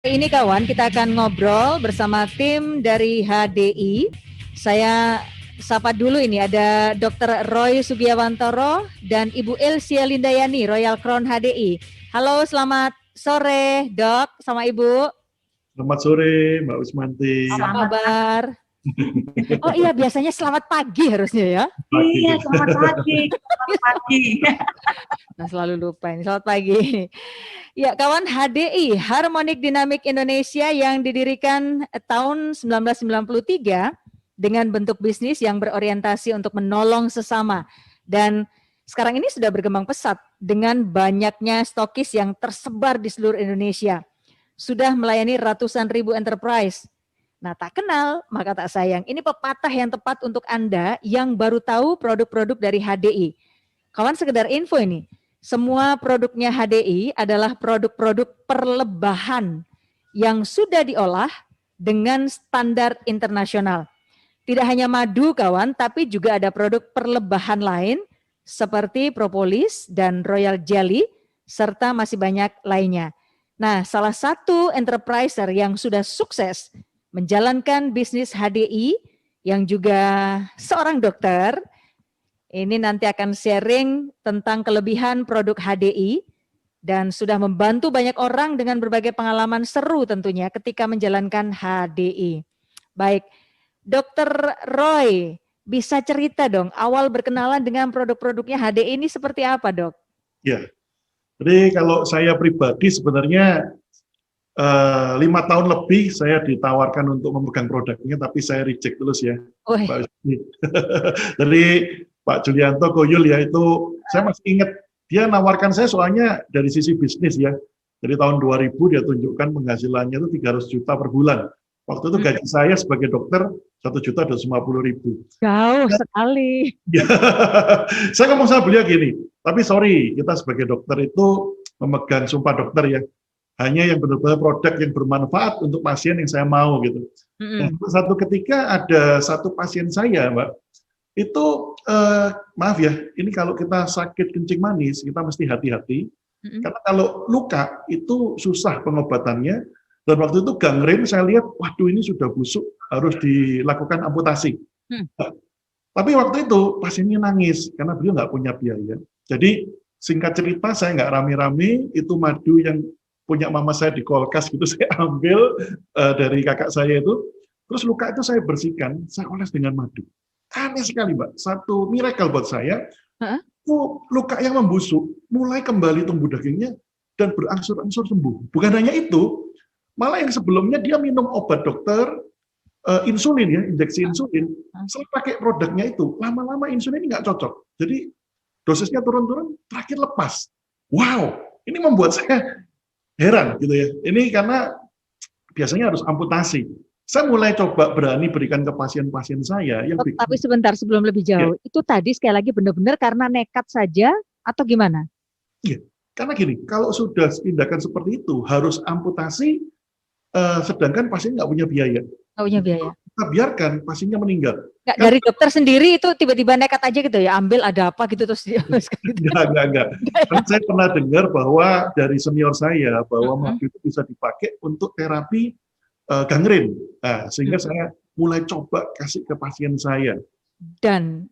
Ini kawan, kita akan ngobrol bersama tim dari HDI. Saya sapa dulu ini, ada Dr. Roy Sugiawantoro dan Ibu Elsia Lindayani, Royal Crown HDI. Halo, selamat sore Dok, sama Ibu. Selamat sore Mbak Usmanti. Apa kabar? Oh iya, biasanya selamat pagi harusnya ya. Iya, selamat pagi. Selamat pagi. Nah, selalu lupa ini, selamat pagi. Ya, kawan, HDI, Harmonic Dynamic Indonesia, yang didirikan tahun 1993 dengan bentuk bisnis yang berorientasi untuk menolong sesama. Dan sekarang ini sudah berkembang pesat dengan banyaknya stokis yang tersebar di seluruh Indonesia. Sudah melayani ratusan ribu enterprise. Nah, tak kenal maka tak sayang. Ini pepatah yang tepat untuk Anda yang baru tahu produk-produk dari HDI. Kawan, sekedar info ini. Semua produknya HDI adalah produk-produk perlebahan yang sudah diolah dengan standar internasional. Tidak hanya madu kawan, tapi juga ada produk perlebahan lain seperti propolis dan royal jelly, serta masih banyak lainnya. Nah, salah satu enterpriser yang sudah sukses menjalankan bisnis HDI yang juga seorang dokter, ini nanti akan sharing tentang kelebihan produk HDI dan sudah membantu banyak orang dengan berbagai pengalaman seru tentunya ketika menjalankan HDI. Baik, Dr. Roy, bisa cerita dong awal berkenalan dengan produk-produknya HDI ini seperti apa, Dok? Ya, jadi kalau saya pribadi sebenarnya 5 tahun lebih saya ditawarkan untuk memegang produknya, tapi saya reject terus ya. Pak Jadi Pak Julianto Koyul ya, itu saya masih ingat dia nawarkan saya soalnya dari sisi bisnis ya. Jadi tahun 2000 dia tunjukkan penghasilannya itu 300 juta per bulan. Waktu itu gaji saya sebagai dokter 1.250.000. Jauh sekali. Saya ngomong sama beliau gini, tapi sorry, kita sebagai dokter itu memegang sumpah dokter ya. Hanya yang benar-benar produk yang bermanfaat untuk pasien yang saya mau gitu. Satu ketika ada satu pasien saya, Mbak, itu maaf ya, ini kalau kita sakit kencing manis kita mesti hati-hati, karena kalau luka itu susah pengobatannya. Dan waktu itu gangren saya lihat, waduh ini sudah busuk, harus dilakukan amputasi. Tapi waktu itu pasiennya nangis karena beliau nggak punya biaya. Jadi singkat cerita, saya nggak rame-rame, itu madu yang punya mama saya di kulkas gitu, saya ambil dari kakak saya itu, terus luka itu saya bersihkan, saya oles dengan madu. Aneh sekali, Mbak. Satu miracle buat saya, luka yang membusuk mulai kembali tumbuh dagingnya dan berangsur-angsur sembuh. Bukan hanya itu, malah yang sebelumnya dia minum obat dokter, insulin ya, injeksi insulin, saya pakai produknya itu, lama-lama insulin ini nggak cocok. Jadi dosisnya turun-turun, terakhir lepas. Wow, ini membuat saya heran gitu ya. Ini karena biasanya harus amputasi. Saya mulai coba berani berikan ke pasien-pasien saya yang bikin. Tapi sebentar sebelum lebih jauh, itu tadi sekali lagi benar-benar karena nekat saja atau gimana? Iya, karena gini, kalau sudah tindakan seperti itu harus amputasi, sedangkan pasien nggak punya biaya. Nggak punya biaya. Kita biarkan pasiennya meninggal. Nggak, dari dokter sendiri itu tiba-tiba nekat aja gitu ya, ambil ada apa gitu terus dia. Enggak. Karena saya pernah dengar bahwa dari senior saya bahwa madu itu bisa dipakai untuk terapi gangren. Nah, sehingga saya mulai coba kasih ke pasien saya. Dan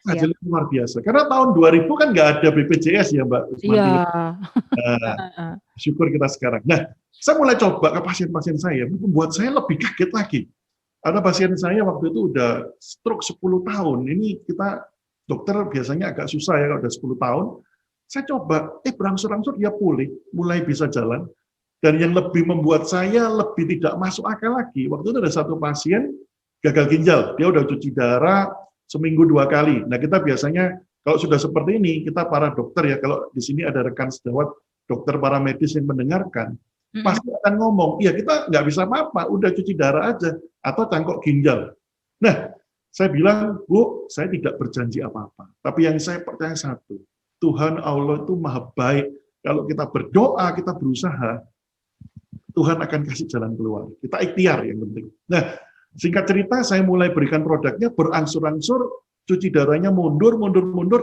hasilnya luar biasa. Karena tahun 2000 kan nggak ada BPJS ya, Mbak. Iya. Syukur kita sekarang. Nah, saya mulai coba ke pasien-pasien saya, membuat saya lebih kaget lagi. Ada pasien saya waktu itu udah stroke 10 tahun. Ini kita dokter biasanya agak susah ya kalau udah 10 tahun. Saya coba, berangsur-angsur dia pulih, mulai bisa jalan. Dan yang lebih membuat saya lebih tidak masuk akal lagi, waktu itu ada satu pasien gagal ginjal. Dia udah cuci darah seminggu 2 kali. Nah, kita biasanya kalau sudah seperti ini, kita para dokter ya, kalau di sini ada rekan sejawat dokter paramedis yang mendengarkan, pasti akan ngomong, iya kita nggak bisa apa-apa, udah cuci darah aja, atau cangkok ginjal. Nah, saya bilang, Bu, saya tidak berjanji apa-apa. Tapi yang saya percaya satu, Tuhan Allah itu maha baik. Kalau kita berdoa, kita berusaha, Tuhan akan kasih jalan keluar. Kita ikhtiar yang penting. Nah, singkat cerita, saya mulai berikan produknya, berangsur-angsur, cuci darahnya mundur,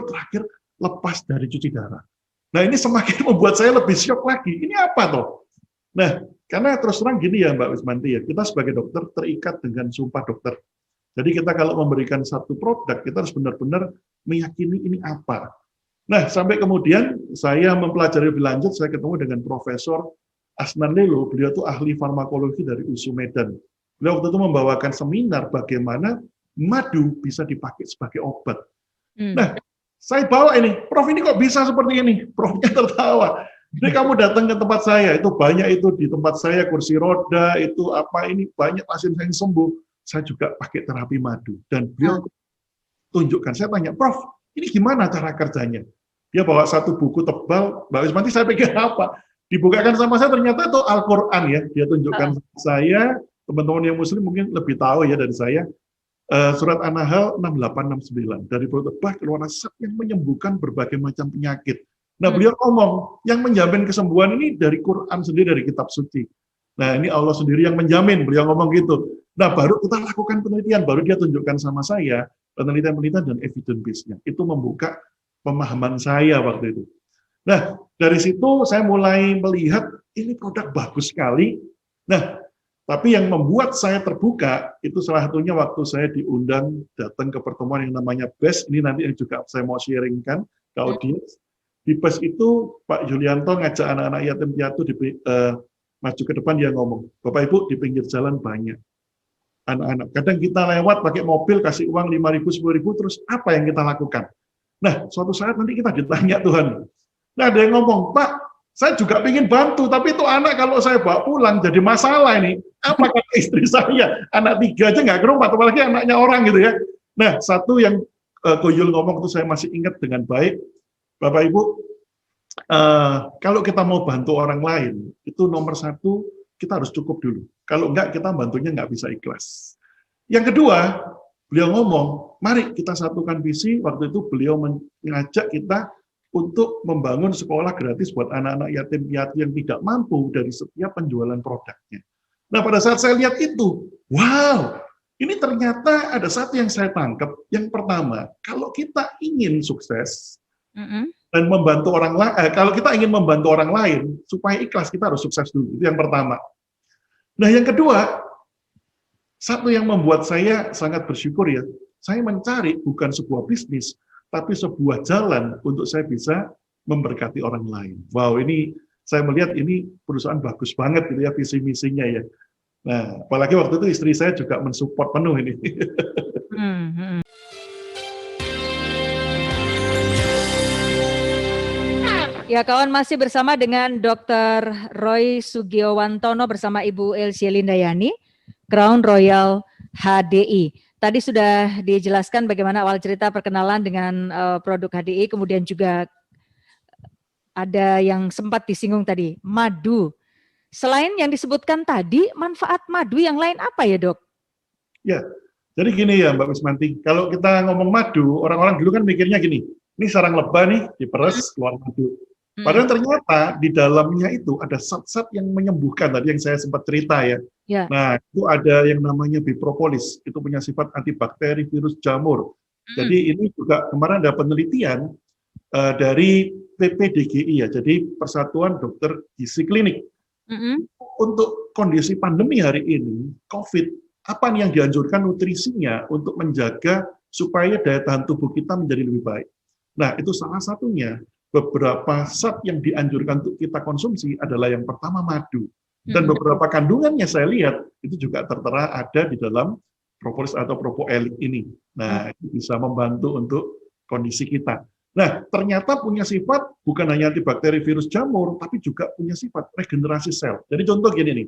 terakhir lepas dari cuci darah. Nah, ini semakin membuat saya lebih syok lagi. Ini apa toh? Nah, karena terus terang gini ya Mbak Wismanti ya, kita sebagai dokter terikat dengan sumpah dokter. Jadi kita kalau memberikan satu produk, kita harus benar-benar meyakini ini apa. Nah, sampai kemudian saya mempelajari lebih lanjut, saya ketemu dengan Profesor Asnan Lelo, beliau itu ahli farmakologi dari USU Medan. Beliau waktu itu membawakan seminar bagaimana madu bisa dipakai sebagai obat. Nah, saya bawa ini, Prof ini kok bisa seperti ini? Profnya tertawa. Jadi kamu datang ke tempat saya, itu banyak itu di tempat saya, kursi roda, itu apa ini, banyak pasien yang sembuh. Saya juga pakai terapi madu. Dan beliau tunjukkan, saya tanya, Prof, ini gimana cara kerjanya? Dia bawa satu buku tebal, Mbak Wismanti saya pikir apa? Dibukakan sama saya, ternyata itu Al-Quran ya. Dia tunjukkan saya, teman-teman yang muslim mungkin lebih tahu ya dari saya, surat An-Nahl 6869. Dari buku tebal keluar zat yang menyembuhkan berbagai macam penyakit. Nah, beliau ngomong, yang menjamin kesembuhan ini dari Quran sendiri, dari kitab suci. Nah, ini Allah sendiri yang menjamin, beliau ngomong gitu. Nah, baru kita lakukan penelitian, baru dia tunjukkan sama saya, penelitian-penelitian dan evidence base-nya. Itu membuka pemahaman saya waktu itu. Nah, dari situ saya mulai melihat, ini produk bagus sekali. Nah, tapi yang membuat saya terbuka, itu salah satunya waktu saya diundang datang ke pertemuan yang namanya BES, ini nanti yang juga saya mau sharingkan ke audiens. Di PES itu Pak Yulianto ngajak anak-anak yatim piatu maju ke depan, dia ngomong, Bapak Ibu di pinggir jalan banyak anak-anak. Kadang kita lewat pakai mobil kasih uang 5.000, 10.000, terus apa yang kita lakukan? Nah, suatu saat nanti kita ditanya Tuhan. Nah, ada yang ngomong, Pak, saya juga ingin bantu, tapi itu anak kalau saya bawa pulang jadi masalah ini. Apa kata istri saya? Anak 3 aja nggak gerumpat, apalagi anaknya orang gitu ya. Nah, satu yang Koyul ngomong itu saya masih ingat dengan baik. Bapak Ibu, kalau kita mau bantu orang lain, itu nomor satu, kita harus cukup dulu. Kalau enggak, kita bantunya nggak bisa ikhlas. Yang kedua, beliau ngomong, mari kita satukan visi. Waktu itu beliau mengajak kita untuk membangun sekolah gratis buat anak-anak yatim piatu yang tidak mampu dari setiap penjualan produknya. Nah, pada saat saya lihat itu, wow, ini ternyata ada satu yang saya tangkap. Yang pertama, kalau kita ingin sukses, dan membantu orang lain, kalau kita ingin membantu orang lain supaya ikhlas, kita harus sukses dulu. Itu yang pertama. Nah, yang kedua, satu yang membuat saya sangat bersyukur ya, saya mencari bukan sebuah bisnis, tapi sebuah jalan untuk saya bisa memberkati orang lain. Wow, ini saya melihat ini perusahaan bagus banget gitu ya visi misinya ya. Nah, apalagi waktu itu istri saya juga mensupport penuh ini. Ya, kawan, masih bersama dengan Dr. Roy Sugiowantono bersama Ibu Elsie Lindayani, Crown Royal HDI. Tadi sudah dijelaskan bagaimana awal cerita perkenalan dengan produk HDI, kemudian juga ada yang sempat disinggung tadi, madu. Selain yang disebutkan tadi, manfaat madu yang lain apa ya, Dok? Ya, jadi gini ya Mbak Wismanti, kalau kita ngomong madu, orang-orang dulu kan mikirnya gini, ini sarang lebah nih, diperes, keluar madu. Padahal ternyata di dalamnya itu ada zat-zat yang menyembuhkan, tadi yang saya sempat cerita ya. Nah, itu ada yang namanya bipropolis, itu punya sifat antibakteri, virus, jamur. Jadi ini juga kemarin ada penelitian dari PPDGI ya, jadi Persatuan Dokter Gizi Klinik. Untuk kondisi pandemi hari ini, COVID, apa yang dianjurkan nutrisinya untuk menjaga supaya daya tahan tubuh kita menjadi lebih baik. Nah, itu salah satunya. Beberapa zat yang dianjurkan untuk kita konsumsi adalah yang pertama madu. Dan beberapa kandungannya saya lihat itu juga tertera ada di dalam propolis atau propoelik ini. Nah, itu bisa membantu untuk kondisi kita. Nah, ternyata punya sifat bukan hanya antibakteri, virus, jamur, tapi juga punya sifat regenerasi sel. Jadi contoh gini nih,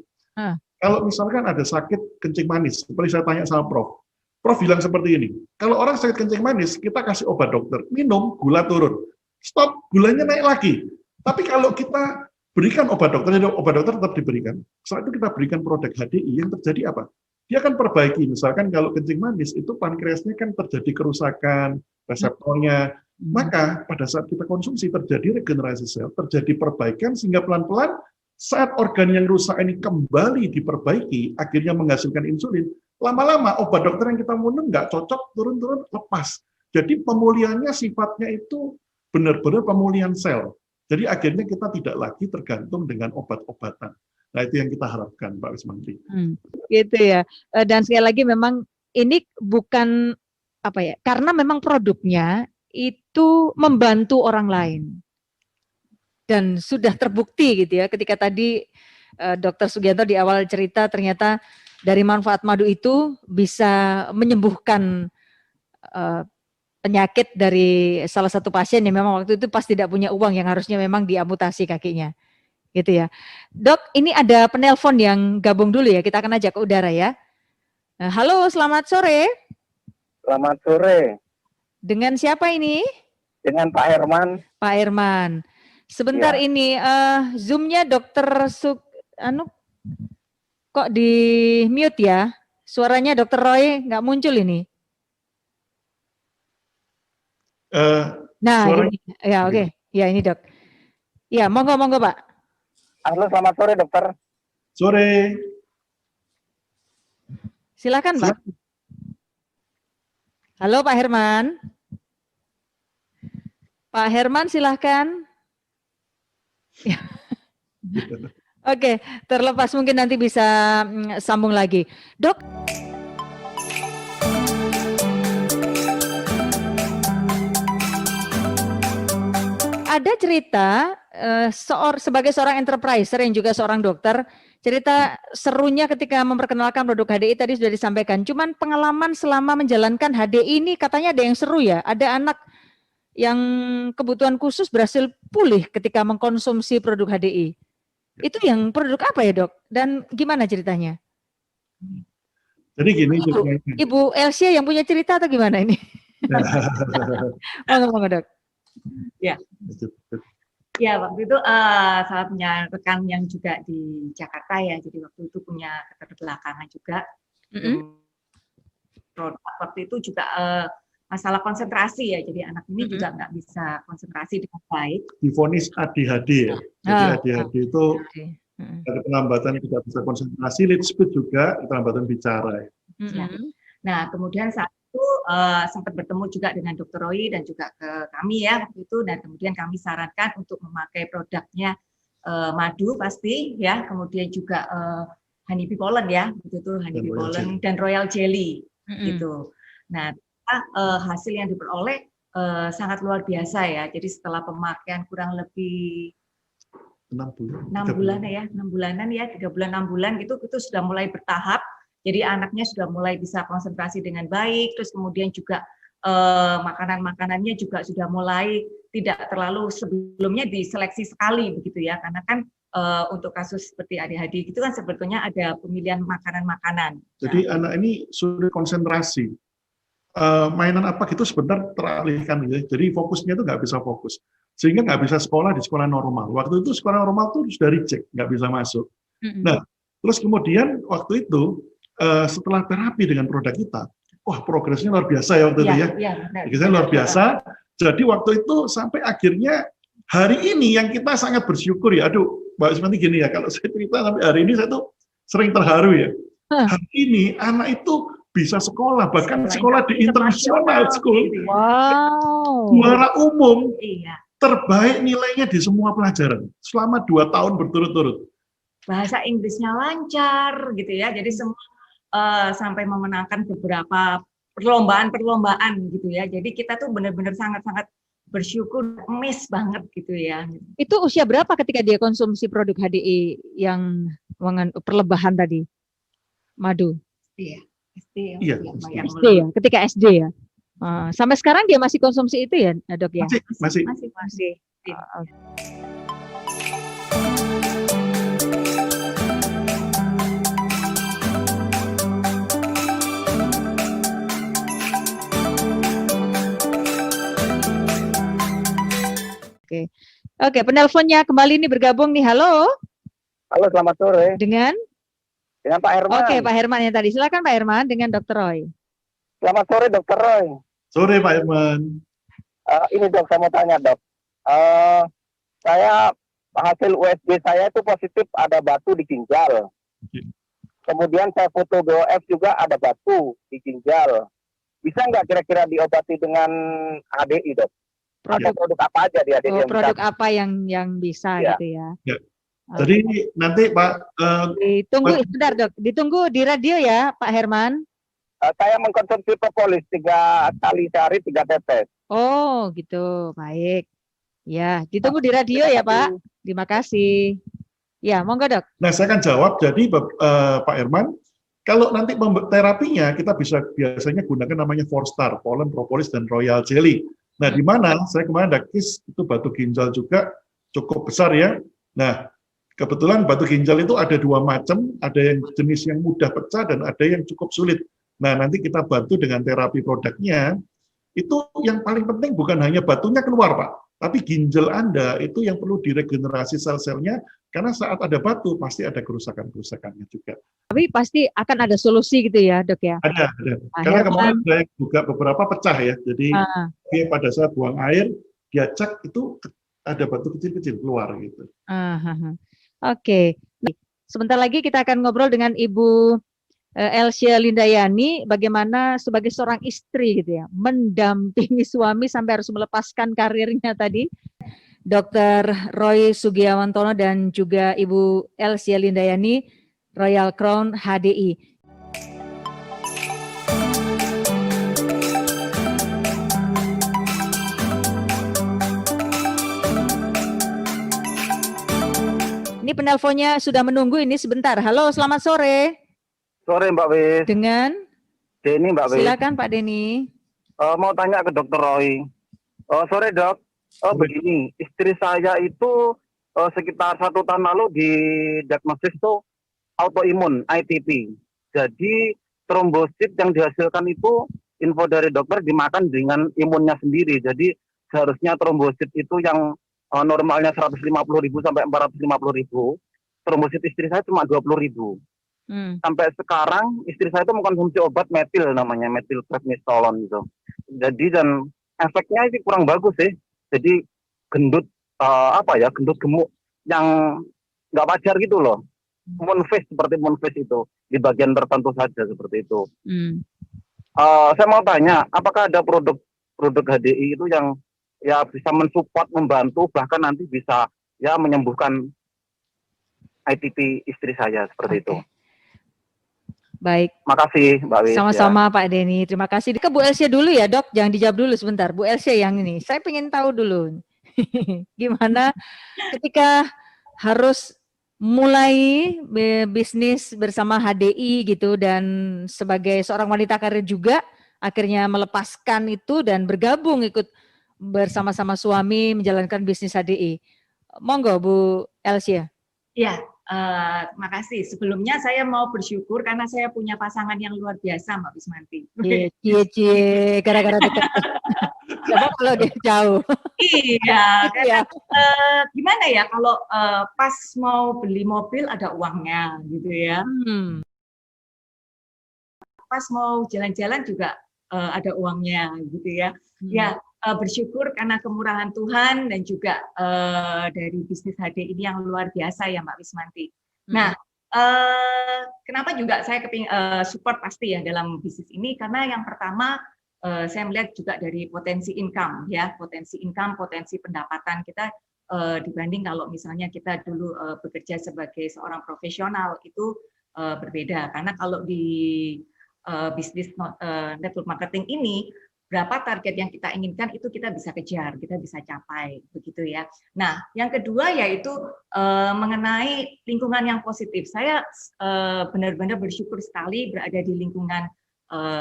kalau misalkan ada sakit kencing manis, seperti saya tanya sama Prof bilang seperti ini, kalau orang sakit kencing manis, kita kasih obat dokter, minum, gula turun. Stop, gulanya naik lagi. Tapi kalau kita berikan obat dokter tetap diberikan. Setelah itu kita berikan produk HDI, yang terjadi apa? Dia akan perbaiki. Misalkan kalau kencing manis, itu pankreasnya kan terjadi kerusakan, reseptornya. Maka pada saat kita konsumsi terjadi regenerasi sel, terjadi perbaikan, sehingga pelan-pelan saat organ yang rusak ini kembali diperbaiki, akhirnya menghasilkan insulin, lama-lama obat dokter yang kita minum nggak cocok, turun-turun, lepas. Jadi pemulihannya sifatnya itu benar-benar pemulihan sel. Jadi akhirnya kita tidak lagi tergantung dengan obat-obatan. Nah, itu yang kita harapkan, Pak Wismanti. Gitu ya. Dan sekali lagi memang ini bukan apa ya, karena memang produknya itu membantu orang lain. Dan sudah terbukti gitu ya, ketika tadi Dr. Sugianto di awal cerita ternyata dari manfaat madu itu bisa menyembuhkan penyakit dari salah satu pasien yang memang waktu itu pas tidak punya uang yang harusnya memang diamputasi kakinya. Gitu ya. Dok, ini ada penelpon yang gabung dulu ya, kita akan ajak ke udara ya. Halo, selamat sore. Selamat sore. Dengan siapa ini? Dengan Pak Herman. Pak Herman. Sebentar Ya. ini Zoom-nya Dokter kok di mute ya? Suaranya Dokter Roy nggak muncul ini. Nah, suara... ini. Ya, oke. Ya, ini Dok. Ya, monggo Pak. Halo, selamat sore dokter. Sore. Silakan Pak. Halo Pak Herman. Pak Herman silahkan. Oke, terlepas mungkin nanti bisa sambung lagi. Dok. Ada cerita sebagai seorang enterpriser yang juga seorang dokter, cerita serunya ketika memperkenalkan produk HDI tadi sudah disampaikan. Cuman pengalaman selama menjalankan HDI ini katanya ada yang seru ya. Ada anak yang kebutuhan khusus berhasil pulih ketika mengkonsumsi produk HDI. Itu yang produk apa ya dok? Dan gimana ceritanya? Jadi gini. Ibu Elsia yang punya cerita atau gimana ini? Monggo dok. Ya. Ya, waktu itu saya punya rekan yang juga di Jakarta ya, jadi waktu itu punya keterbelakangan juga. Waktu itu juga masalah konsentrasi ya, jadi anak ini juga nggak bisa konsentrasi dengan baik. Divonis ADHD ya, jadi ADHD itu ada penambatan tidak bisa konsentrasi, lead speed juga, penambatan bicara. Ya. Nah, kemudian saat itu sempat bertemu juga dengan Dr. Roy dan juga ke kami ya waktu itu, dan kemudian kami sarankan untuk memakai produknya madu pasti ya, kemudian juga honeybee pollen ya, begitu honeybee pollen dan royal jelly gitu. Nah, hasil yang diperoleh sangat luar biasa ya. Jadi setelah pemakaian kurang lebih 6 bulanan ya, 3 bulan 6 bulan gitu, itu sudah mulai bertahap. Jadi anaknya sudah mulai bisa konsentrasi dengan baik, terus kemudian juga makanan-makanannya juga sudah mulai tidak terlalu sebelumnya diseleksi sekali begitu ya, karena kan untuk kasus seperti ADHD itu kan sebetulnya ada pemilihan makanan-makanan. Jadi anak ini sulit konsentrasi, mainan apa gitu sebentar teralihkan gitu. Jadi fokusnya itu nggak bisa fokus, sehingga nggak bisa sekolah di sekolah normal. Waktu itu sekolah normal tuh sudah reject, nggak bisa masuk. Nah, terus kemudian waktu itu setelah terapi dengan produk kita, wah progresnya luar biasa ya waktu itu ya. Progresnya luar biasa. Jadi waktu itu sampai akhirnya hari ini yang kita sangat bersyukur ya. Aduh, Mbak Ismanti gini ya, kalau saya cerita sampai hari ini saya tuh sering terharu ya. Hari ini anak itu bisa sekolah, bahkan sekolah di international school. Wow. Juara umum, terbaik nilainya di semua pelajaran selama 2 tahun berturut-turut. Bahasa Inggrisnya lancar gitu ya. Jadi semua sampai memenangkan beberapa perlombaan gitu ya. Jadi kita tuh benar-benar sangat-sangat bersyukur, amazed banget gitu ya. Itu usia berapa ketika dia konsumsi produk HDI yang perlebahan tadi? Madu. Iya, SD ya, ketika SD ya. Sampai sekarang dia masih konsumsi itu ya, Dok ya? Masih. Oke, penelponnya kembali nih bergabung nih. Halo. Halo, selamat sore. Dengan Pak Herman. Oke, Pak Herman yang tadi. Silakan Pak Herman dengan Dr. Roy. Selamat sore, Dr. Roy. Sore, Pak Herman. Ini dok, saya mau tanya dok. Saya hasil USG saya itu positif ada batu di ginjal. Kemudian saya foto GOF juga ada batu di ginjal. Bisa nggak kira-kira diobati dengan HDI dok? Ada produk apa aja di HDI? Produk apa yang bisa gitu ya? Jadi nanti Pak, Ditunggu sebentar dok, ditunggu di radio ya Pak Herman. Saya mengkonsumsi propolis 3 kali sehari 3 tetes. Oh gitu, baik. Ya, ditunggu di radio ya Pak. Terima kasih. Ya, monggo dok. nah saya akan jawab. Jadi Pak Herman, kalau nanti terapinya kita biasanya gunakan namanya 4-star, pollen, propolis, dan royal jelly. Nah, di mana saya kemarin ada case itu batu ginjal juga cukup besar ya. Nah, kebetulan batu ginjal itu ada 2 macam, ada yang jenis yang mudah pecah dan ada yang cukup sulit. Nah, nanti kita bantu dengan terapi produknya. Itu yang paling penting bukan hanya batunya keluar, Pak, tapi ginjal Anda itu yang perlu diregenerasi sel-selnya, karena saat ada batu pasti ada kerusakan-kerusakannya juga. Tapi pasti akan ada solusi gitu ya dok ya? Ada. Karena kemarin saya juga beberapa pecah ya, jadi pada saat buang air, dia cek itu ada batu kecil-kecil keluar gitu. Oke. Sebentar lagi kita akan ngobrol dengan Ibu Elsia Lindayani, bagaimana sebagai seorang istri gitu ya, mendampingi suami sampai harus melepaskan karirnya tadi. Dr. Roy Sugiawantono dan juga Ibu Elsia Lindayani, Royal Crown HDI. Ini penelponnya sudah menunggu ini sebentar. Halo, selamat sore. Sore Mbak Wis. Dengan? Denny Mbak Wis. Silakan Pak Denny. Mau tanya ke Dr. Roy. Sore dok. Begini, istri saya itu sekitar 1 tahun lalu didiagnosis tuh autoimun ITP. Jadi trombosit yang dihasilkan itu info dari dokter dimakan dengan imunnya sendiri. Jadi seharusnya trombosit itu yang normalnya 150.000 sampai 450.000, trombosit istri saya cuma 20.000. Sampai sekarang istri saya itu mengkonsumsi obat metil, namanya metilprednisolon gitu. Jadi dan efeknya itu kurang bagus sih. Jadi gendut gendut gemuk yang nggak wajar gitu loh. Moon face seperti moon face itu di bagian tertentu saja seperti itu. Saya mau tanya, apakah ada produk HDI itu yang ya bisa mensupport, membantu, bahkan nanti bisa ya menyembuhkan ITP istri saya seperti itu. Baik. Makasih Mbak Wis. Sama-sama ya. Pak Denny, terima kasih. Ke Bu Elsia dulu ya dok, jangan dijawab dulu sebentar. Bu Elsia yang ini, saya pengen tahu dulu. Gimana ketika harus mulai bisnis bersama HDI gitu, dan sebagai seorang wanita karir juga, akhirnya melepaskan itu dan bergabung ikut bersama-sama suami menjalankan bisnis HDI. Monggo Bu Elsia. Ya. Makasih. Sebelumnya saya mau bersyukur karena saya punya pasangan yang luar biasa, Mbak Wismanti. Cie, gara-gara dekat. Coba kalau dia jauh. Iya, karena gimana ya kalau pas mau beli mobil ada uangnya gitu ya. Pas mau jalan-jalan juga ada uangnya gitu ya. Ya, bersyukur karena kemurahan Tuhan dan juga dari bisnis HD ini yang luar biasa ya Mbak Wismanti. Nah, kenapa juga saya kepingin support pasti ya dalam bisnis ini, karena yang pertama saya melihat juga dari potensi income ya, potensi pendapatan kita dibanding kalau misalnya kita dulu bekerja sebagai seorang profesional itu berbeda. Karena kalau di bisnis network marketing ini, berapa target yang kita inginkan itu kita bisa kejar, kita bisa capai, begitu ya. Nah, yang kedua yaitu mengenai lingkungan yang positif. Saya benar-benar bersyukur sekali berada di lingkungan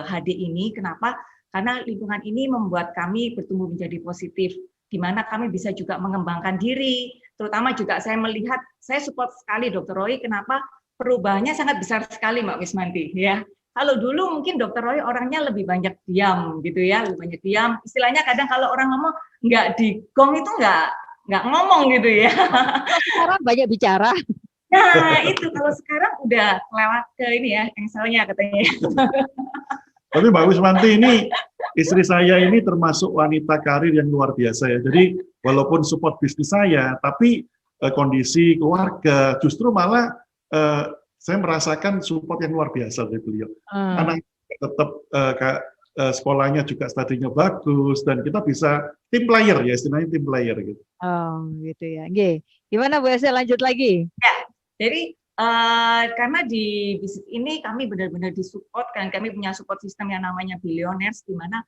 HD ini. Kenapa? Karena lingkungan ini membuat kami bertumbuh menjadi positif, di mana kami bisa juga mengembangkan diri. Terutama juga saya melihat, saya support sekali Dr. Roy. Kenapa? Perubahannya sangat besar sekali, Mbak Wismanti, ya. Kalau dulu mungkin Dr. Roy orangnya lebih banyak diam gitu ya, lebih banyak diam. Istilahnya kadang kalau orang ngomong nggak di gong itu nggak ngomong gitu ya. Sekarang banyak bicara. Nah itu kalau sekarang udah lewat ke ini ya, engselnya katanya. Tapi Mbak Wismanti, ini istri saya ini termasuk wanita karir yang luar biasa ya. Jadi walaupun support bisnis saya, tapi kondisi keluarga justru malah saya merasakan support yang luar biasa dari beliau. Anak tetap sekolahnya juga studinya bagus, dan kita bisa team player ya, istilahnya team player gitu. Oh, gitu ya. Oke. Gimana Bu Ese, lanjut lagi? Jadi karena di bisnis ini kami benar-benar disupport, dan kami punya support system yang namanya Billionaires, di mana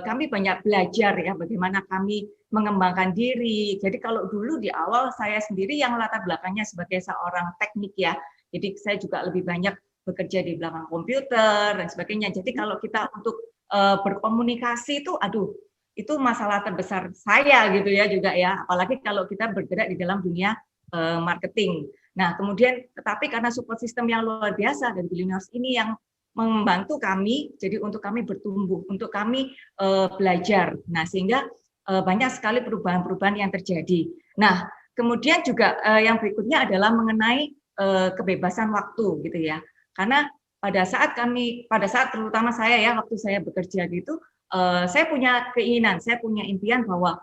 kami banyak belajar ya bagaimana kami mengembangkan diri. Jadi kalau dulu di awal saya sendiri yang latar belakangnya sebagai seorang teknik ya, jadi saya juga lebih banyak bekerja di belakang komputer dan sebagainya. Jadi kalau kita untuk berkomunikasi itu, aduh, itu masalah terbesar saya gitu ya juga ya. Apalagi kalau kita bergerak di dalam dunia marketing. Nah, kemudian tetapi karena support system yang luar biasa dari Billionaires ini yang membantu kami, jadi untuk kami bertumbuh, untuk kami belajar. Nah, sehingga banyak sekali perubahan-perubahan yang terjadi. Nah, kemudian juga yang berikutnya adalah mengenai kebebasan waktu gitu ya. Karena pada saat terutama saya ya, waktu saya bekerja gitu, saya punya keinginan, saya punya impian bahwa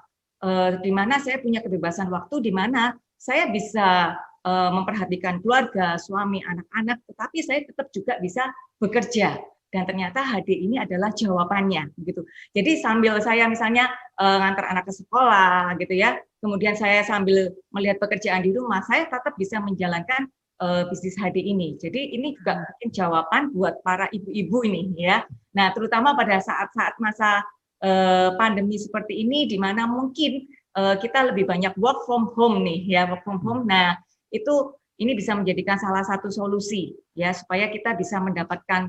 di mana saya punya kebebasan waktu, di mana saya bisa memperhatikan keluarga, suami, anak-anak, tetapi saya tetap juga bisa bekerja. Dan ternyata HD ini adalah jawabannya, gitu. Jadi sambil saya misalnya ngantar anak ke sekolah, gitu ya, kemudian saya sambil melihat pekerjaan di rumah, saya tetap bisa menjalankan bisnis HD ini. Jadi ini juga mungkin jawaban buat para ibu-ibu ini, ya. Nah, terutama pada saat-saat masa pandemi seperti ini, di mana mungkin kita lebih banyak work from home nih, ya, work from home. Nah, ini bisa menjadikan salah satu solusi ya supaya kita bisa mendapatkan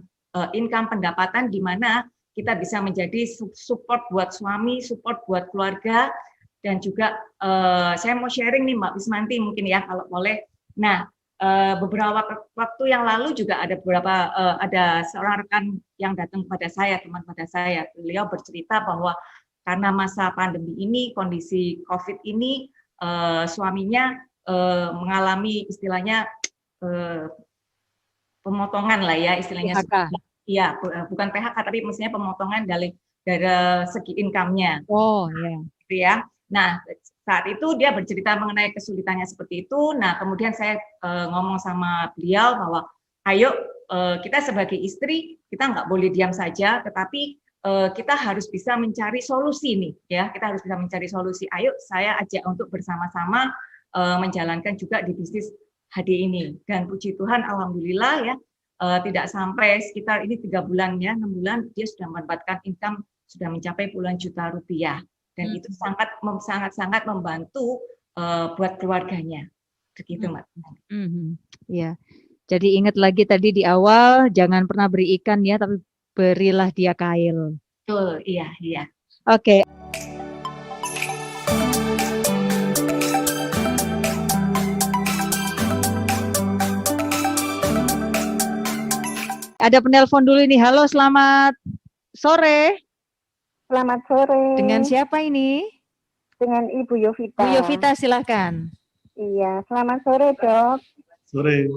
income pendapatan di mana kita bisa menjadi support buat suami, support buat keluarga, dan juga saya mau sharing nih Mbak Wismanti mungkin ya kalau boleh. Nah, beberapa waktu yang lalu juga ada seorang rekan yang datang kepada saya, teman pada saya. Beliau bercerita bahwa karena masa pandemi ini, kondisi COVID ini, suaminya mengalami istilahnya pemotongan lah ya istilahnya. Iya, bukan PHK tapi maksudnya pemotongan dari segi income-nya. Oh, iya. Gitu ya. Nah, saat itu dia bercerita mengenai kesulitannya seperti itu. Nah, kemudian saya ngomong sama beliau bahwa ayo kita sebagai istri kita nggak boleh diam saja, tetapi kita harus bisa mencari solusi nih, ya. Kita harus bisa mencari solusi. Ayo, saya ajak untuk bersama-sama menjalankan juga di bisnis HD ini. Dan puji Tuhan, alhamdulillah ya, tidak sampai sekitar ini 3 bulan ya, 6 bulan dia sudah mendapatkan income sudah mencapai puluhan juta rupiah. Dan itu sangat membantu buat keluarganya. Begitu, Mbak. Ya. Jadi ingat lagi tadi di awal, jangan pernah beri ikan ya, tapi berilah dia kail. Betul, iya. Oke. Ada penelpon dulu ini. Halo, selamat sore. Selamat sore. Dengan siapa ini? Dengan Ibu Yovita. Bu Yovita, silakan. Iya, selamat sore, Dok. Sore.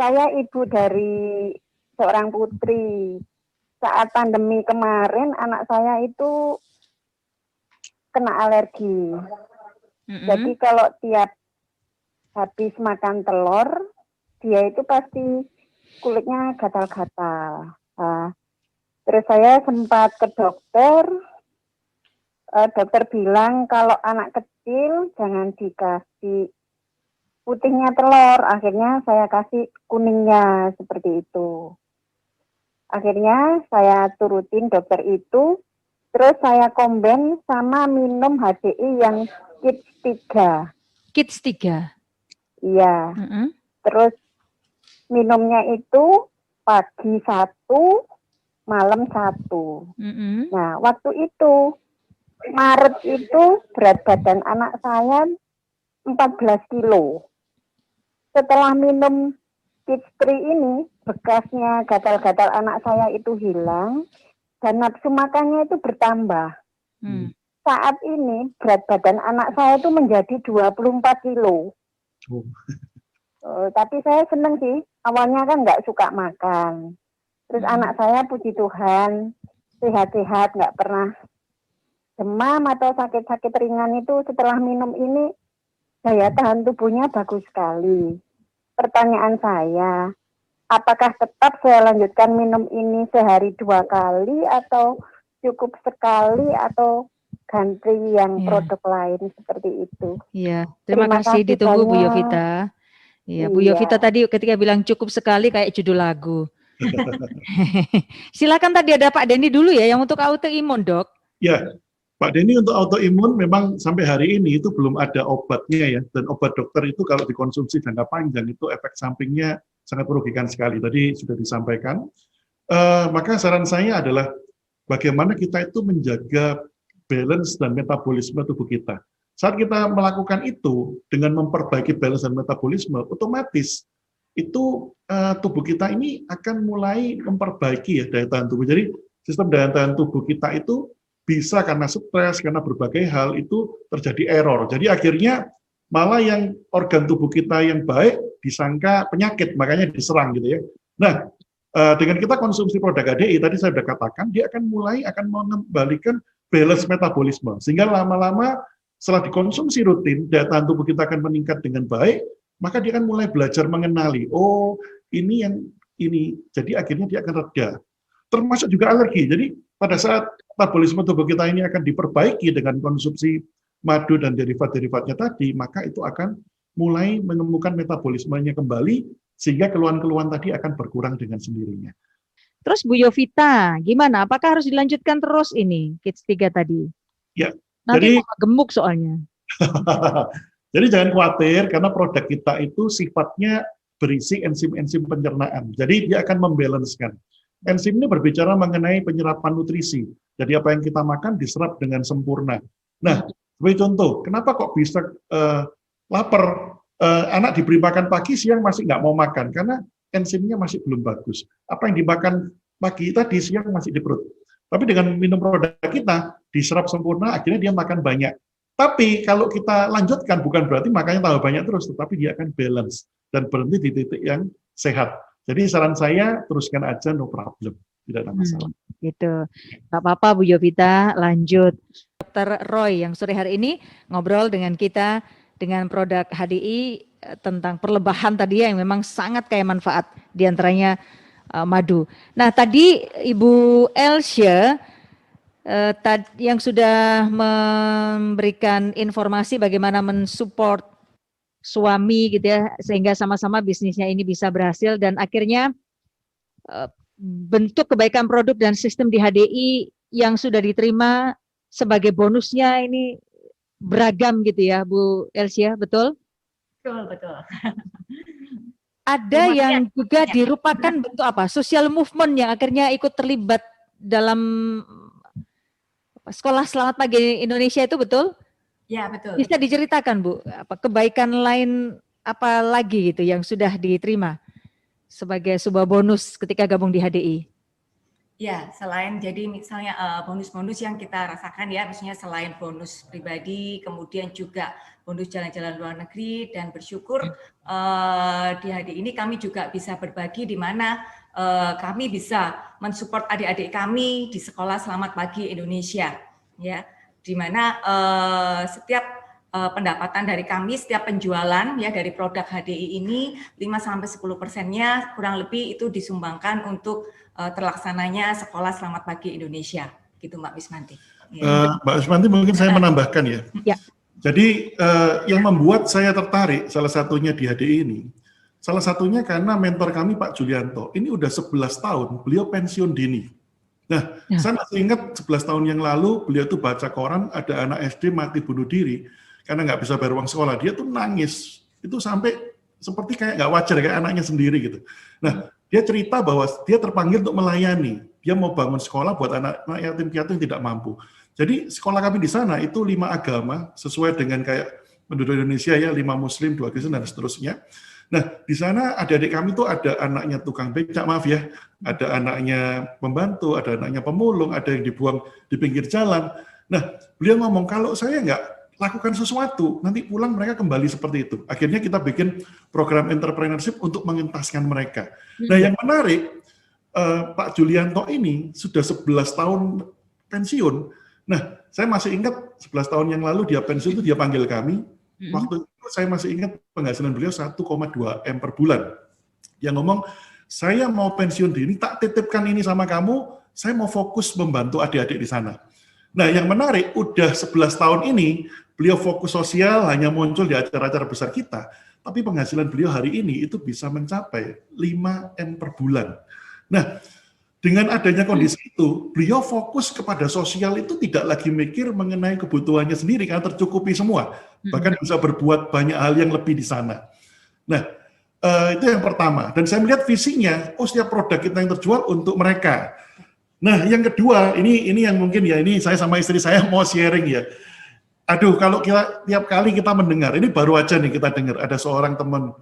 Saya ibu dari seorang putri. Saat pandemi kemarin, anak saya itu kena alergi. Jadi kalau tiap habis makan telur, dia itu pasti kulitnya gatal-gatal. Terus saya sempat ke dokter, dokter bilang kalau anak kecil jangan dikasih putihnya telur, akhirnya saya kasih kuningnya seperti itu. Akhirnya saya turutin dokter itu, terus saya combine sama minum HDI yang Kids 3. Kids 3? Iya. Terus minumnya itu pagi 1, malam 1. Nah, waktu itu Maret itu berat badan anak saya 14 kilo. Setelah minum Kids 3 ini, bekasnya gatal-gatal anak saya itu hilang dan nafsu makannya itu bertambah. Saat ini berat badan anak saya itu menjadi 24 kilo. Tapi saya senang sih, awalnya kan nggak suka makan. Terus anak saya puji Tuhan, sehat-sehat, nggak pernah demam atau sakit-sakit ringan itu setelah minum ini, daya tahan tubuhnya bagus sekali. Pertanyaan saya, apakah tetap saya lanjutkan minum ini sehari 2 kali atau cukup sekali atau ganti yang produk lain seperti itu. Iya, terima kasih. Ditunggu Bu Yovita. Iya, Bu Yovita tadi ketika bilang cukup sekali kayak judul lagu. Silakan, tadi ada Pak Denny dulu ya yang untuk autoimun, Dok. Ya, Pak Denny, untuk autoimun memang sampai hari ini itu belum ada obatnya ya, dan obat dokter itu kalau dikonsumsi jangka panjang itu efek sampingnya sangat merugikan sekali. Tadi sudah disampaikan. Maka saran saya adalah bagaimana kita itu menjaga balance dan metabolisme tubuh kita. Saat kita melakukan itu dengan memperbaiki balance dan metabolisme, otomatis itu tubuh kita ini akan mulai memperbaiki ya daya tahan tubuh. Jadi sistem daya tahan tubuh kita itu bisa karena stres, karena berbagai hal itu terjadi error. Jadi akhirnya malah yang organ tubuh kita yang baik disangka penyakit, makanya diserang gitu ya. Nah, dengan kita konsumsi produk HDI, tadi saya sudah katakan, dia akan mengembalikan balance metabolisme. Sehingga lama-lama setelah dikonsumsi rutin, daya tahan tubuh kita akan meningkat dengan baik, maka dia akan mulai belajar mengenali, oh ini yang ini, jadi akhirnya dia akan reda. Termasuk juga alergi. Jadi pada saat metabolisme tubuh kita ini akan diperbaiki dengan konsumsi madu dan derivat-derivatnya tadi, maka itu akan mulai menemukan metabolismenya kembali, sehingga keluhan-keluhan tadi akan berkurang dengan sendirinya. Terus Bu Yovita, gimana? Apakah harus dilanjutkan terus ini Kids 3 tadi? Ya, nanti jadi gemuk soalnya. Jadi jangan khawatir karena produk kita itu sifatnya berisi enzim-enzim pencernaan. Jadi dia akan membalanskan. Enzim ini berbicara mengenai penyerapan nutrisi. Jadi apa yang kita makan diserap dengan sempurna. Nah, sebagai contoh, kenapa kok bisa lapar? Anak diberi makan pagi, siang masih nggak mau makan karena enzimnya masih belum bagus. Apa yang dimakan pagi tadi, siang masih di perut. Tapi dengan minum produk kita, diserap sempurna, akhirnya dia makan banyak. Tapi kalau kita lanjutkan, bukan berarti makannya tambah banyak terus, tetapi dia akan balance dan berhenti di titik yang sehat. Jadi saran saya, teruskan aja, no problem. Tidak ada masalah. Gitu. Nggak apa-apa Bu Yovita, lanjut. Dr. Roy yang sore hari ini ngobrol dengan kita dengan produk HDI tentang perlebahan tadi yang memang sangat kaya manfaat, diantaranya madu. Nah tadi Ibu Elsia yang sudah memberikan informasi bagaimana mensupport suami gitu ya, sehingga sama-sama bisnisnya ini bisa berhasil dan akhirnya bentuk kebaikan produk dan sistem di HDI yang sudah diterima sebagai bonusnya ini beragam gitu ya Bu Elsia, betul? Betul. Ada yang juga dirupakan bentuk apa? Social movement yang akhirnya ikut terlibat dalam Sekolah Selamat Pagi Indonesia itu, betul? Ya, betul. Bisa diceritakan Bu, apa kebaikan lain apa lagi gitu yang sudah diterima sebagai sebuah bonus ketika gabung di HDI? Ya, selain jadi misalnya bonus-bonus yang kita rasakan ya, misalnya selain bonus pribadi, kemudian juga bonus jalan-jalan luar negeri, dan bersyukur di HDI ini kami juga bisa berbagi di mana kami bisa mensupport adik-adik kami di Sekolah Selamat Pagi Indonesia, ya, di mana setiap pendapatan dari kami, setiap penjualan ya dari produk HDI ini 5-10%-nya kurang lebih itu disumbangkan untuk terlaksananya Sekolah Selamat Pagi Indonesia, gitu Mbak Wismanti. Ya. Mbak Wismanti, mungkin saya menambahkan ya. Ya. Jadi yang membuat saya tertarik salah satunya di HDI ini, salah satunya karena mentor kami Pak Julianto, ini udah 11 tahun, beliau pensiun dini. Nah, saya masih ingat 11 tahun yang lalu beliau tuh baca koran ada anak SD mati bunuh diri karena nggak bisa bayar uang sekolah. Dia tuh nangis, itu sampai seperti kayak nggak wajar, kayak anaknya sendiri gitu. Nah, dia cerita bahwa dia terpanggil untuk melayani. Dia mau bangun sekolah buat anak-anak yatim piatu yang tidak mampu. Jadi sekolah kami di sana itu 5 agama, sesuai dengan kayak penduduk Indonesia ya, 5 Muslim, 2 Kristen, dan seterusnya. Nah, di sana adik-adik kami tuh ada anaknya tukang becak, maaf ya, ada anaknya pembantu, ada anaknya pemulung, ada yang dibuang di pinggir jalan. Nah, beliau ngomong, kalau saya nggak lakukan sesuatu, nanti pulang mereka kembali seperti itu. Akhirnya kita bikin program entrepreneurship untuk mengentaskan mereka. Nah, yang menarik, Pak Julianto ini sudah 11 tahun pensiun. Nah, saya masih ingat 11 tahun yang lalu dia pensiun itu dia panggil kami. Waktu itu saya masih ingat penghasilan beliau 1,2 M per bulan. Dia ngomong, saya mau pensiun dini, tak titipkan ini sama kamu, saya mau fokus membantu adik-adik di sana. Nah, yang menarik, udah 11 tahun ini, beliau fokus sosial hanya muncul di acara-acara besar kita, tapi penghasilan beliau hari ini itu bisa mencapai 5M per bulan. Nah, dengan adanya kondisi itu, beliau fokus kepada sosial itu tidak lagi mikir mengenai kebutuhannya sendiri, karena tercukupi semua. Bahkan bisa berbuat banyak hal yang lebih di sana. Nah, itu yang pertama. Dan saya melihat visinya, setiap produk kita yang terjual untuk mereka. Nah, yang kedua, ini yang mungkin ya, ini saya sama istri saya mau sharing ya. Aduh, kalau tiap kali kita mendengar, ini baru aja nih kita dengar, ada seorang teman,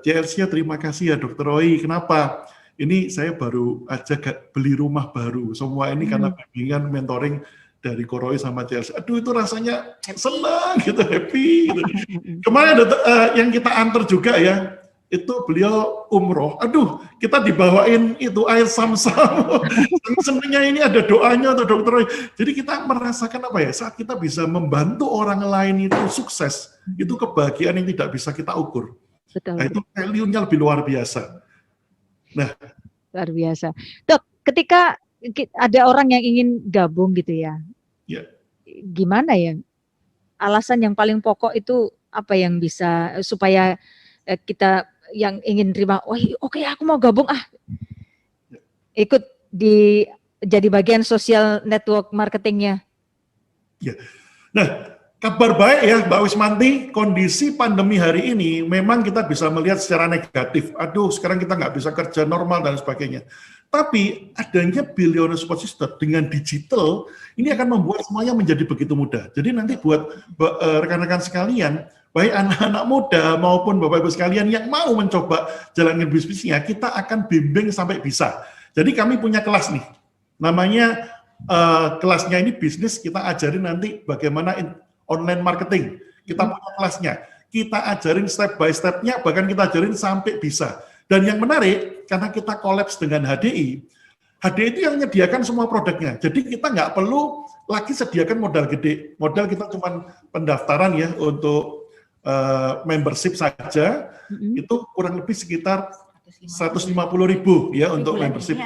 JLC, terima kasih ya Dr. Roy, kenapa? Ini saya baru aja beli rumah baru, semua ini karena bimbingan mentoring dari Koroi sama JLC. Aduh, itu rasanya senang gitu, happy gitu. Kemarin ada yang kita antar juga ya, itu beliau umroh, aduh kita dibawain itu air Sam-Sam, senangnya ini ada doanya atau Dr. Roy. Jadi kita merasakan apa ya, saat kita bisa membantu orang lain itu sukses, itu kebahagiaan yang tidak bisa kita ukur. Betul. Nah, itu value-nya lebih luar biasa. Nah, luar biasa. Dok, ketika ada orang yang ingin gabung gitu ya, gimana ya? Alasan yang paling pokok itu apa yang bisa supaya kita yang ingin terima, oke, aku mau gabung ikut jadi bagian sosial network marketingnya. Ya. Nah, kabar baik ya Mbak Wismanti, kondisi pandemi hari ini memang kita bisa melihat secara negatif. Aduh, sekarang kita nggak bisa kerja normal dan sebagainya. Tapi adanya Billionaire Support System dengan digital, ini akan membuat semuanya menjadi begitu mudah. Jadi nanti buat rekan-rekan sekalian, baik anak-anak muda maupun Bapak Ibu sekalian yang mau mencoba jalankan bisnisnya, kita akan bimbing sampai bisa. Jadi kami punya kelas nih, namanya kelasnya ini bisnis, kita ajarin nanti bagaimana online marketing. Kita punya kelasnya, kita ajarin step by step-nya, bahkan kita ajarin sampai bisa. Dan yang menarik, karena kita kolaps dengan HDI itu yang menyediakan semua produknya. Jadi kita nggak perlu lagi sediakan modal gede. Modal kita cuma pendaftaran ya untuk membership saja, itu kurang lebih sekitar 150.000 ya untuk membership.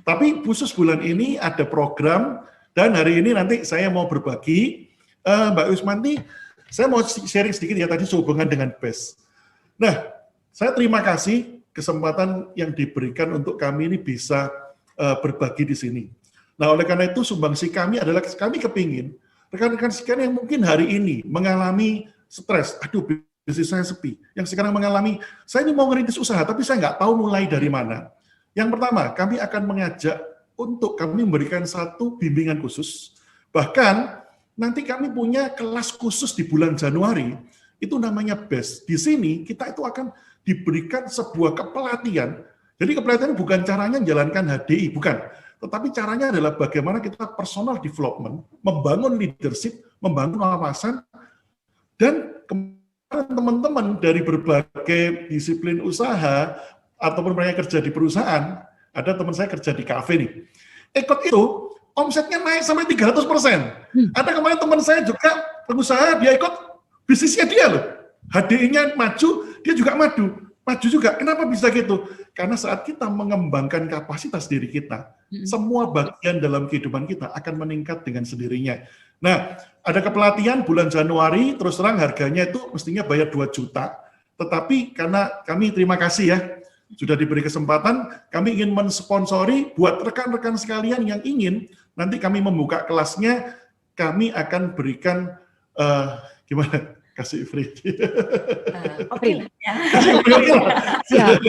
Tapi khusus bulan ini ada program, dan hari ini nanti saya mau berbagi, Mbak Wismanti, saya mau sharing sedikit ya tadi sehubungan dengan BES. Nah, saya terima kasih kesempatan yang diberikan untuk kami ini bisa berbagi di sini. Nah, oleh karena itu sumbangsi kami adalah kami kepingin rekan-rekan sekalian yang mungkin hari ini mengalami stres, aduh bisnis saya sepi, yang sekarang mengalami, saya ini mau ngerintis usaha, tapi saya nggak tahu mulai dari mana. Yang pertama, kami akan mengajak untuk kami memberikan satu bimbingan khusus, bahkan nanti kami punya kelas khusus di bulan Januari, itu namanya BES. Di sini kita itu akan diberikan sebuah kepelatihan, jadi kepelatihan bukan caranya menjalankan HDI, bukan, tetapi caranya adalah bagaimana kita personal development, membangun leadership, membangun wawasan, dan teman-teman dari berbagai disiplin usaha ataupun mereka kerja di perusahaan, ada teman saya kerja di kafe nih, ikut itu omsetnya naik sampai 300%. Ada kemarin teman saya juga pengusaha, dia ikut bisnisnya dia loh, HDI-nya maju, dia juga maju juga. Kenapa bisa gitu? Karena saat kita mengembangkan kapasitas diri kita, semua bagian dalam kehidupan kita akan meningkat dengan sendirinya. Nah, ada kepelatihan bulan Januari, terus terang harganya itu mestinya bayar 2 juta, tetapi karena kami terima kasih ya, sudah diberi kesempatan, kami ingin mensponsori buat rekan-rekan sekalian yang ingin, nanti kami membuka kelasnya, kami akan berikan, gimana? Kasih free. Oke lah ya. Siap.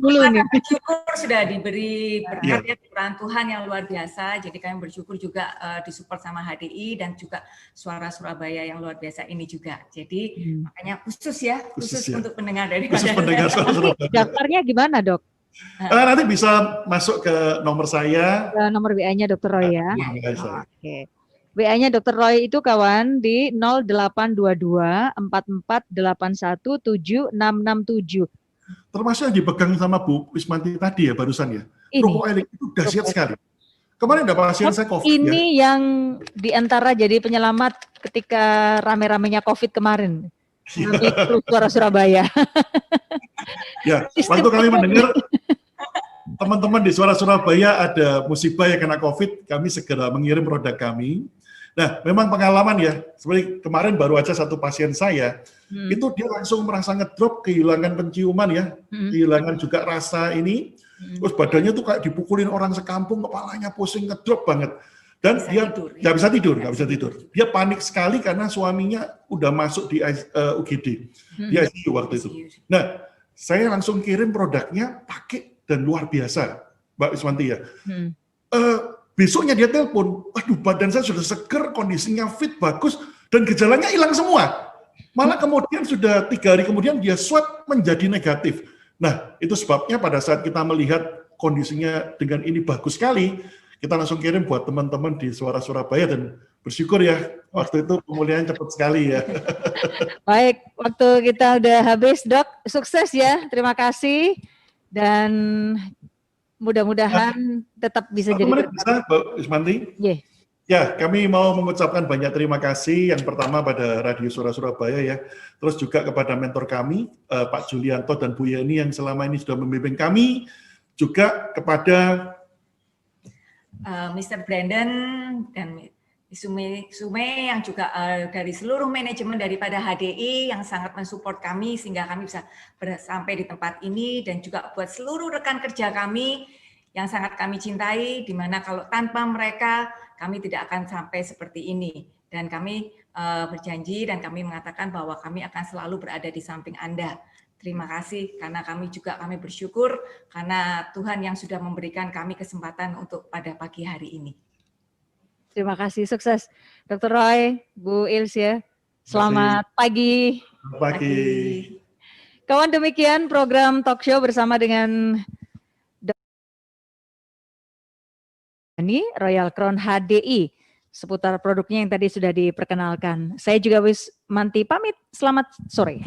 Dulu nih. Bersyukur sudah diberi berkat ya Tuhan Tuhan yang luar biasa. Jadi kami bersyukur juga disupport sama HDI dan juga Suara Surabaya yang luar biasa ini juga. Jadi makanya khusus untuk pendengar dari khusus pendengar Suara Surabaya. Daftarnya gimana, Dok? Nanti bisa masuk ke nomor saya. Ke nomor WA-nya Dr. Roy ya. Oke. WA-nya Dr. Roy itu kawan di 0822 4481 7667. Termasuk yang dipegang sama Bu Wismanti tadi ya barusan ya. Rokok itu dahsyat sekali. Kemarin ada pasien saya COVID. Ini yang diantara jadi penyelamat ketika rame-ramenya COVID kemarin. Suara Surabaya. Ya, waktu kami mendengar teman-teman di Suara Surabaya ada musibah yang kena COVID, kami segera mengirim produk kami. Nah, memang pengalaman ya, seperti kemarin baru aja satu pasien saya, itu dia langsung merasa ngedrop, kehilangan penciuman ya, kehilangan juga rasa ini, terus badannya tuh kayak dipukulin orang sekampung, kepalanya pusing, ngedrop banget. Dan dia nggak bisa tidur. Dia panik sekali karena suaminya udah masuk di UGD, di ICU waktu itu. Nah, saya langsung kirim produknya, pakai dan luar biasa, Mbak Iswanti ya. Besoknya dia telepon, aduh badan saya sudah seger, kondisinya fit, bagus, dan gejalanya hilang semua. Malah kemudian sudah 3 hari kemudian dia swab menjadi negatif. Nah, itu sebabnya pada saat kita melihat kondisinya dengan ini bagus sekali, kita langsung kirim buat teman-teman di Suara Surabaya dan bersyukur ya, waktu itu pemulihan cepat sekali ya. Baik, waktu kita udah habis, Dok. Sukses ya, terima kasih. Dan mudah-mudahan tetap bisa jadi. 1 menit bisa, Mbak Ismanti? Yeah. Ya, kami mau mengucapkan banyak terima kasih. Yang pertama pada Radio Suara Surabaya ya, terus juga kepada mentor kami, Pak Julianto dan Bu Yeni yang selama ini sudah membimbing kami, juga kepada Mr. Brandon dan Sume yang juga dari seluruh manajemen daripada HDI yang sangat mensupport kami sehingga kami bisa sampai di tempat ini, dan juga buat seluruh rekan kerja kami yang sangat kami cintai, di mana kalau tanpa mereka kami tidak akan sampai seperti ini. Dan kami berjanji dan kami mengatakan bahwa kami akan selalu berada di samping Anda. Terima kasih karena kami bersyukur karena Tuhan yang sudah memberikan kami kesempatan untuk pada pagi hari ini. Terima kasih, sukses. Dr. Roy, Bu Ilse, selamat pagi. Selamat pagi. Kawan, demikian program talk show bersama dengan ini Royal Crown HDI seputar produknya yang tadi sudah diperkenalkan. Saya juga Wismanti pamit, selamat sore.